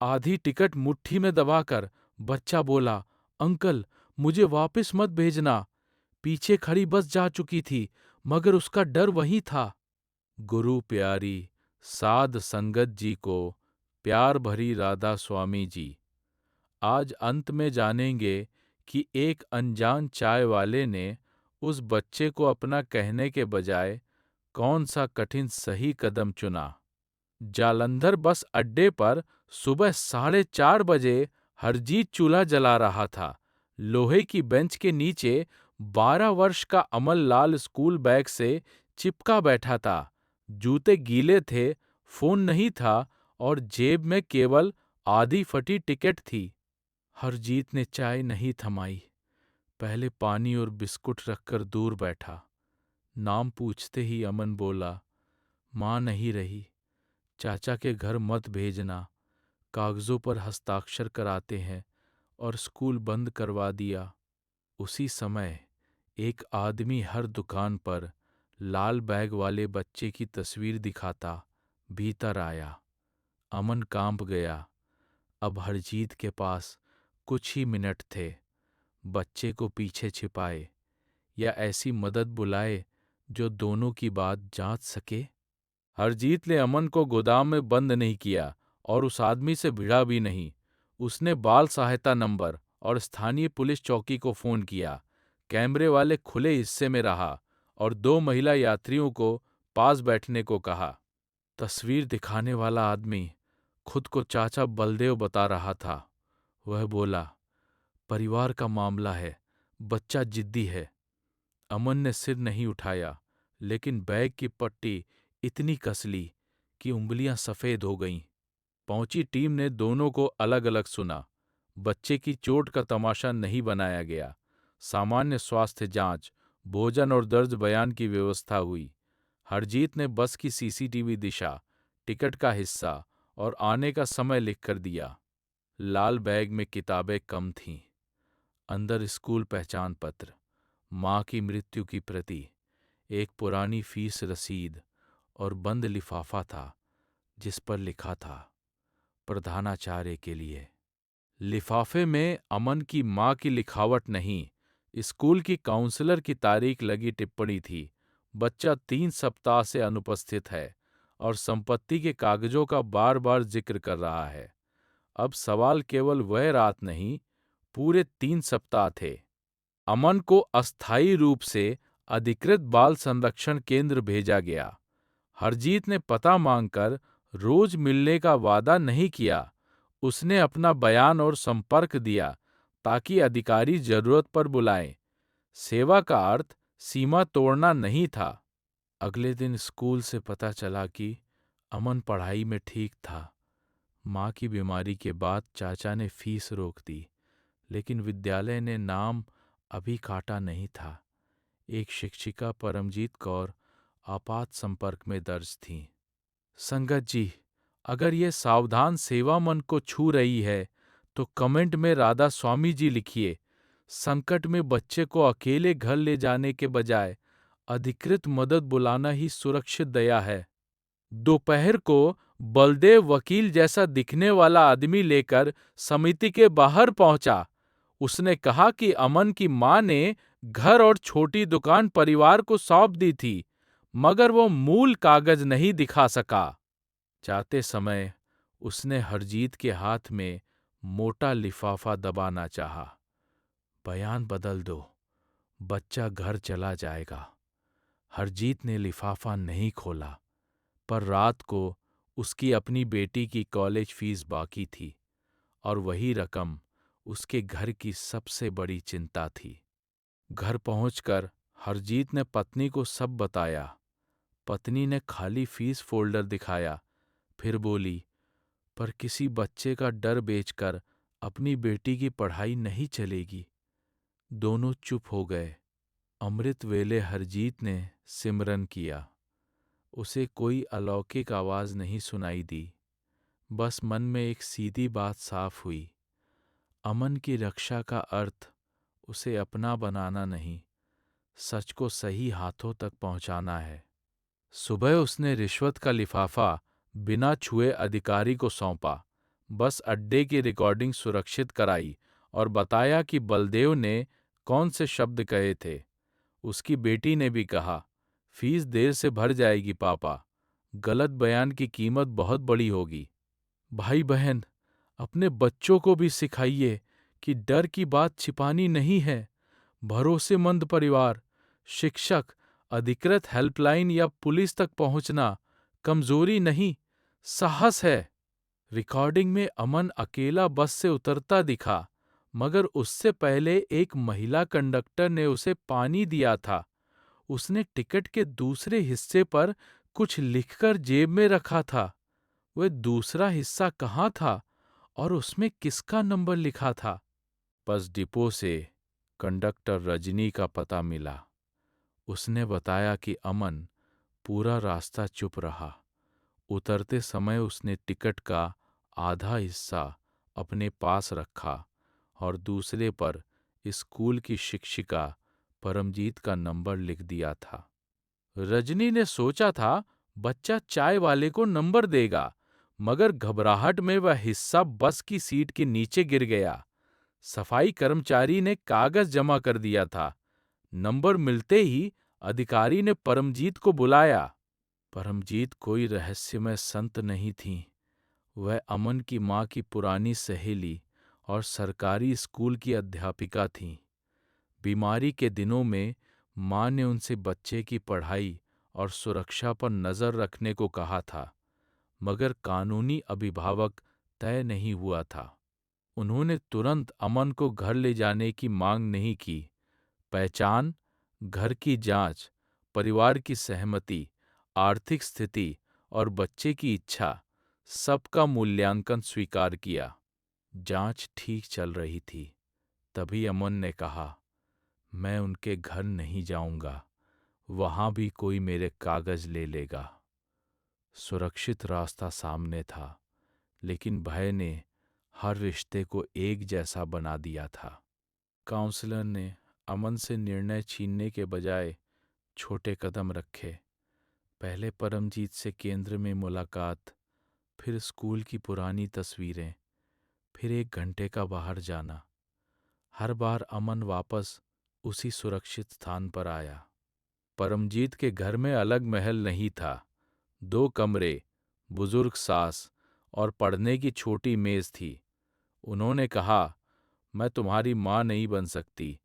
आधी टिकट मुट्ठी में दबाकर बच्चा बोला, अंकल, मुझे वापस मत भेजना। पीछे खड़ी बस जा चुकी थी, मगर उसका डर वहीं था। गुरु प्यारी साध संगत जी को प्यार भरी राधा स्वामी जी। आज अंत में जानेंगे कि एक अनजान चाय वाले ने उस बच्चे को अपना कहने के बजाय कौन सा कठिन सही कदम चुना। जालंधर बस अड्डे पर सुबह 4:30 बजे हरजीत चूल्हा जला रहा था। लोहे की बेंच के नीचे 12 वर्ष का अमल लाल स्कूल बैग से चिपका बैठा था। जूते गीले थे, फोन नहीं था और जेब में केवल आधी फटी टिकट थी। हरजीत ने चाय नहीं थमाई। पहले पानी और बिस्कुट रखकर दूर बैठा। नाम पूछते ही अमन बोला, माँ नहीं रही। चाचा के घर मत भेजना, कागजों पर हस्ताक्षर कराते हैं और स्कूल बंद करवा दिया। उसी समय एक आदमी हर दुकान पर लाल बैग वाले बच्चे की तस्वीर दिखाता भीतर आया। अमन कांप गया। अब हरजीत के पास कुछ ही मिनट थे। बच्चे को पीछे छिपाए या ऐसी मदद बुलाए जो दोनों की बात जांच सके। हरजीत ने अमन को गोदाम में बंद नहीं किया और उस आदमी से भिड़ा भी नहीं। उसने बाल सहायता नंबर और स्थानीय पुलिस चौकी को फोन किया। कैमरे वाले खुले हिस्से में रहा और 2 महिला यात्रियों को पास बैठने को कहा। तस्वीर दिखाने वाला आदमी खुद को चाचा बलदेव बता रहा था। वह बोला, परिवार का मामला है, बच्चा जिद्दी है। अमन ने सिर नहीं उठाया, लेकिन बैग की पट्टी इतनी कस ली कि उंगलियां सफेद हो गईं। पहुंची टीम ने दोनों को अलग अलग सुना। बच्चे की चोट का तमाशा नहीं बनाया गया। सामान्य स्वास्थ्य जांच, भोजन और दर्द बयान की व्यवस्था हुई। हरजीत ने बस की सीसीटीवी दिशा, टिकट का हिस्सा और आने का समय लिख कर दिया। लाल बैग में किताबें कम थीं। अंदर स्कूल पहचान पत्र, माँ की मृत्यु की प्रति, एक पुरानी फीस रसीद और बंद लिफाफा था जिस पर लिखा था, प्रधानाचार्य के लिए। लिफाफे में अमन की माँ की लिखावट नहीं, स्कूल की काउंसलर की तारीख लगी टिप्पणी थी। बच्चा 3 सप्ताह से अनुपस्थित है और संपत्ति के कागजों का बार बार जिक्र कर रहा है। अब सवाल केवल वह रात नहीं, पूरे 3 सप्ताह थे। अमन को अस्थायी रूप से अधिकृत बाल संरक्षण केंद्र भेजा गया। हरजीत ने पता मांगकर रोज मिलने का वादा नहीं किया। उसने अपना बयान और संपर्क दिया ताकि अधिकारी जरूरत पर बुलाएं। सेवा का अर्थ सीमा तोड़ना नहीं था। अगले दिन स्कूल से पता चला कि अमन पढ़ाई में ठीक था। माँ की बीमारी के बाद चाचा ने फीस रोक दी, लेकिन विद्यालय ने नाम अभी काटा नहीं था। एक शिक्षिका परमजीत कौर आपात संपर्क में दर्ज थीं। संगत जी, अगर ये सावधान सेवा मन को छू रही है तो कमेंट में राधा स्वामी जी लिखिए। संकट में बच्चे को अकेले घर ले जाने के बजाय अधिकृत मदद बुलाना ही सुरक्षित दया है। दोपहर को बलदेव वकील जैसा दिखने वाला आदमी लेकर समिति के बाहर पहुंचा। उसने कहा कि अमन की मां ने घर और छोटी दुकान परिवार को सौंप दी थी, मगर वो मूल कागज नहीं दिखा सका। जाते समय उसने हरजीत के हाथ में मोटा लिफाफा दबाना चाहा। बयान बदल दो, बच्चा घर चला जाएगा। हरजीत ने लिफाफा नहीं खोला, पर रात को उसकी अपनी बेटी की कॉलेज फीस बाकी थी और वही रकम उसके घर की सबसे बड़ी चिंता थी। घर पहुंचकर हरजीत ने पत्नी को सब बताया। पत्नी ने खाली फीस फोल्डर दिखाया, फिर बोली, पर किसी बच्चे का डर बेचकर अपनी बेटी की पढ़ाई नहीं चलेगी। दोनों चुप हो गए। अमृत वेले हरजीत ने सिमरन किया। उसे कोई अलौकिक आवाज नहीं सुनाई दी, बस मन में एक सीधी बात साफ हुई। अमन की रक्षा का अर्थ उसे अपना बनाना नहीं, सच को सही हाथों तक पहुंचाना है। सुबह उसने रिश्वत का लिफाफा बिना छुए अधिकारी को सौंपा। बस अड्डे की रिकॉर्डिंग सुरक्षित कराई और बताया कि बलदेव ने कौन से शब्द कहे थे। उसकी बेटी ने भी कहा, फीस देर से भर जाएगी पापा, गलत बयान की कीमत बहुत बड़ी होगी। भाई बहन, अपने बच्चों को भी सिखाइए कि डर की बात छिपानी नहीं है। भरोसेमंद परिवार, शिक्षक, अधिकृत हेल्पलाइन या पुलिस तक पहुंचना कमजोरी नहीं, साहस है। रिकॉर्डिंग में अमन अकेला बस से उतरता दिखा, मगर उससे पहले एक महिला कंडक्टर ने उसे पानी दिया था। उसने टिकट के दूसरे हिस्से पर कुछ लिखकर जेब में रखा था। वह दूसरा हिस्सा कहाँ था और उसमें किसका नंबर लिखा था? बस डिपो से कंडक्टर रजनी का पता मिला। उसने बताया कि अमन पूरा रास्ता चुप रहा। उतरते समय उसने टिकट का आधा हिस्सा अपने पास रखा और दूसरे पर स्कूल की शिक्षिका परमजीत का नंबर लिख दिया था। रजनी ने सोचा था बच्चा चाय वाले को नंबर देगा, मगर घबराहट में वह हिस्सा बस की सीट के नीचे गिर गया। सफाई कर्मचारी ने कागज जमा कर दिया था। नंबर मिलते ही अधिकारी ने परमजीत को बुलाया। परमजीत कोई रहस्यमय संत नहीं थीं। वह अमन की माँ की पुरानी सहेली और सरकारी स्कूल की अध्यापिका थीं। बीमारी के दिनों में माँ ने उनसे बच्चे की पढ़ाई और सुरक्षा पर नजर रखने को कहा था, मगर कानूनी अभिभावक तय नहीं हुआ था। उन्होंने तुरंत अमन को घर ले जाने की मांग नहीं की। पहचान, घर की जांच, परिवार की सहमति, आर्थिक स्थिति और बच्चे की इच्छा, सबका मूल्यांकन स्वीकार किया। जांच ठीक चल रही थी। तभी अमन ने कहा, मैं उनके घर नहीं जाऊंगा, वहां भी कोई मेरे कागज ले लेगा। सुरक्षित रास्ता सामने था, लेकिन भय ने हर रिश्ते को एक जैसा बना दिया था। काउंसलर ने अमन से निर्णय छीनने के बजाय छोटे कदम रखे। पहले परमजीत से केंद्र में मुलाकात, फिर स्कूल की पुरानी तस्वीरें, फिर 1 घंटे का बाहर जाना। हर बार अमन वापस उसी सुरक्षित स्थान पर आया। परमजीत के घर में अलग महल नहीं था। 2 कमरे, बुजुर्ग सास और पढ़ने की छोटी मेज थी। उन्होंने कहा, मैं तुम्हारी माँ नहीं बन सकती,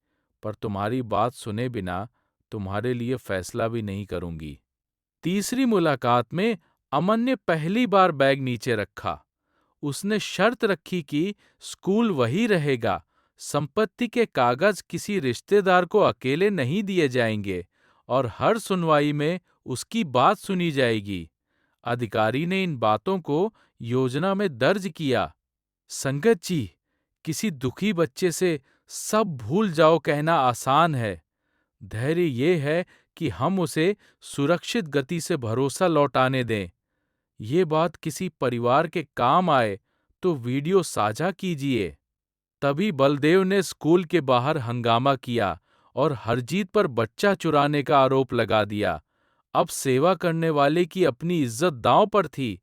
पर तुम्हारी बात सुने बिना तुम्हारे लिए फैसला भी नहीं करूंगी। तीसरी मुलाकात में अमन ने पहली बार बैग नीचे रखा। उसने शर्त रखी कि स्कूल वही रहेगा, संपत्ति के कागज किसी रिश्तेदार को अकेले नहीं दिए जाएंगे और हर सुनवाई में उसकी बात सुनी जाएगी। अधिकारी ने इन बातों को योजना में दर्ज किया। संगत जी, किसी दुखी बच्चे से सब भूल जाओ कहना आसान है। धैर्य ये है कि हम उसे सुरक्षित गति से भरोसा लौटाने दें। ये बात किसी परिवार के काम आए तो वीडियो साझा कीजिए। तभी बलदेव ने स्कूल के बाहर हंगामा किया और हरजीत पर बच्चा चुराने का आरोप लगा दिया। अब सेवा करने वाले की अपनी इज्जत दांव पर थी।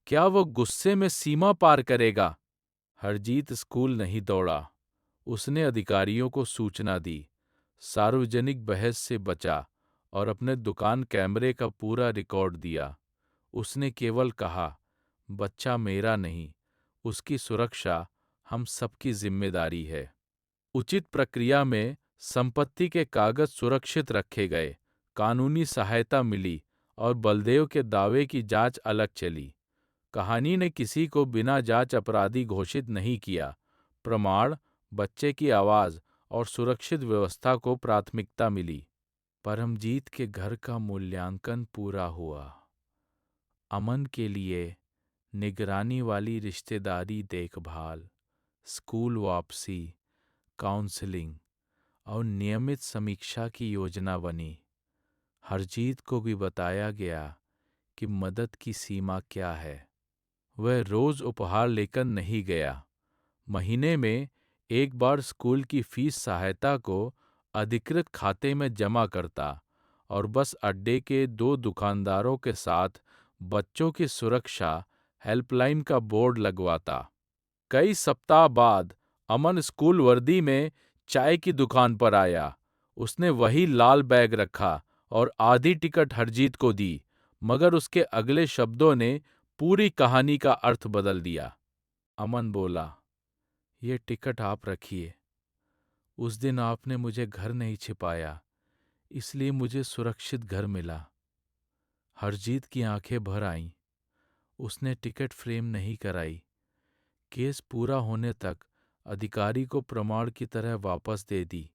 क्या वो गुस्से में सीमा पार करेगा? हरजीत स्कूल नहीं दौड़ा। उसने अधिकारियों को सूचना दी, सार्वजनिक बहस से बचा और अपने दुकान कैमरे का पूरा रिकॉर्ड दिया। उसने केवल कहा, बच्चा मेरा नहीं, उसकी सुरक्षा हम सबकी जिम्मेदारी है। उचित प्रक्रिया में संपत्ति के कागज सुरक्षित रखे गए, कानूनी सहायता मिली और बलदेव के दावे की जांच अलग चली। कहानी ने किसी को बिना जांच अपराधी घोषित नहीं किया। प्रमाण, बच्चे की आवाज और सुरक्षित व्यवस्था को प्राथमिकता मिली। परमजीत के घर का मूल्यांकन पूरा हुआ। अमन के लिए निगरानी वाली रिश्तेदारी देखभाल, स्कूल वापसी, काउंसलिंग और नियमित समीक्षा की योजना बनी। हरजीत को भी बताया गया कि मदद की सीमा क्या है। वह रोज उपहार लेकर नहीं गया। महीने में एक बार स्कूल की फीस सहायता को अधिकृत खाते में जमा करता और बस अड्डे के 2 दुकानदारों के साथ बच्चों की सुरक्षा हेल्पलाइन का बोर्ड लगवाता। कई सप्ताह बाद अमन स्कूल वर्दी में चाय की दुकान पर आया। उसने वही लाल बैग रखा और आधी टिकट हरजीत को दी, मगर उसके अगले शब्दों ने पूरी कहानी का अर्थ बदल दिया। अमन बोला, "ये टिकट आप रखिए। उस दिन आपने मुझे घर नहीं छिपाया, इसलिए मुझे सुरक्षित घर मिला।" हरजीत की आंखें भर आईं। उसने टिकट फ्रेम नहीं कराई। केस पूरा होने तक अधिकारी को प्रमाण की तरह वापस दे दी।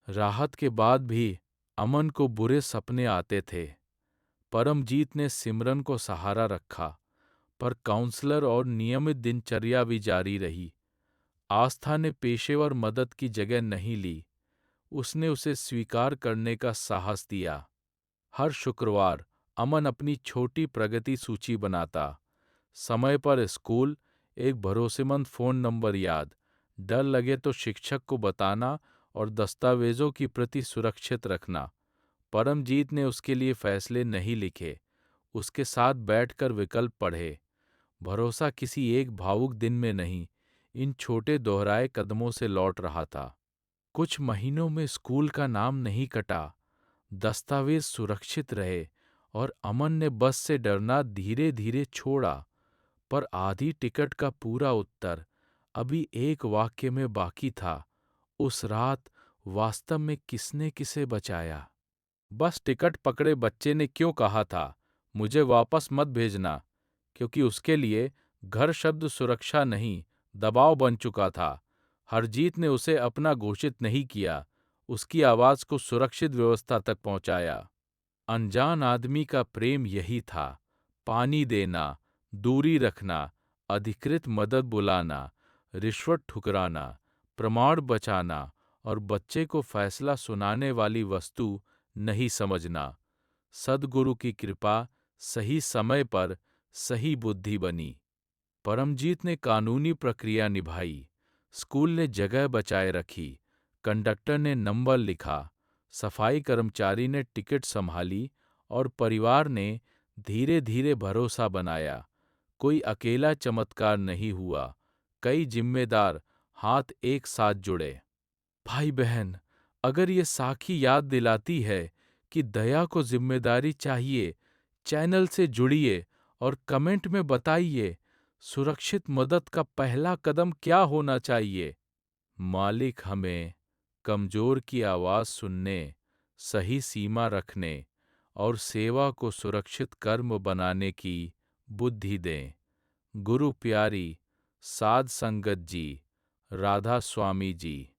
राहत के बाद भी अमन को बुरे सपने आते थे। परमजीत ने सिमरन को सहारा रखा, पर काउंसलर और नियमित दिनचर्या भी जारी रही। आस्था ने पेशेवर मदद की जगह नहीं ली, उसने उसे स्वीकार करने का साहस दिया। हर शुक्रवार अमन अपनी छोटी प्रगति सूची बनाता। समय पर स्कूल, एक भरोसेमंद फोन नंबर याद, डर लगे तो शिक्षक को बताना और दस्तावेजों की प्रति सुरक्षित रखना। परमजीत ने उसके लिए फैसले नहीं लिखे, उसके साथ बैठकर विकल्प पढ़े। भरोसा किसी एक भावुक दिन में नहीं, इन छोटे दोहराए कदमों से लौट रहा था। कुछ महीनों में स्कूल का नाम नहीं कटा, दस्तावेज सुरक्षित रहे और अमन ने बस से डरना धीरे धीरे छोड़ा। पर आधी टिकट का पूरा उत्तर अभी एक वाक्य में बाकी था। उस रात वास्तव में किसने किसे बचाया? बस टिकट पकड़े बच्चे ने क्यों कहा था, मुझे वापस मत भेजना? क्योंकि उसके लिए घर शब्द सुरक्षा नहीं, दबाव बन चुका था। हरजीत ने उसे अपना घोषित नहीं किया, उसकी आवाज को सुरक्षित व्यवस्था तक पहुंचाया। अनजान आदमी का प्रेम यही था, पानी देना, दूरी रखना, अधिकृत मदद बुलाना, रिश्वत ठुकराना, प्रमाण बचाना और बच्चे को फैसला सुनाने वाली वस्तु नहीं समझना। सद्गुरु की कृपा सही समय पर सही बुद्धि बनी। परमजीत ने कानूनी प्रक्रिया निभाई, स्कूल ने जगह बचाए रखी, कंडक्टर ने नंबर लिखा, सफाई कर्मचारी ने टिकट संभाली और परिवार ने धीरे धीरे भरोसा बनाया। कोई अकेला चमत्कार नहीं हुआ, कई जिम्मेदार हाथ एक साथ जुड़े। भाई बहन, अगर ये साखी याद दिलाती है कि दया को जिम्मेदारी चाहिए, चैनल से जुड़िए और कमेंट में बताइए सुरक्षित मदद का पहला कदम क्या होना चाहिए। मालिक हमें कमजोर की आवाज सुनने, सही सीमा रखने और सेवा को सुरक्षित कर्म बनाने की बुद्धि दें। गुरु प्यारी, साध संगत जी, राधा स्वामी जी।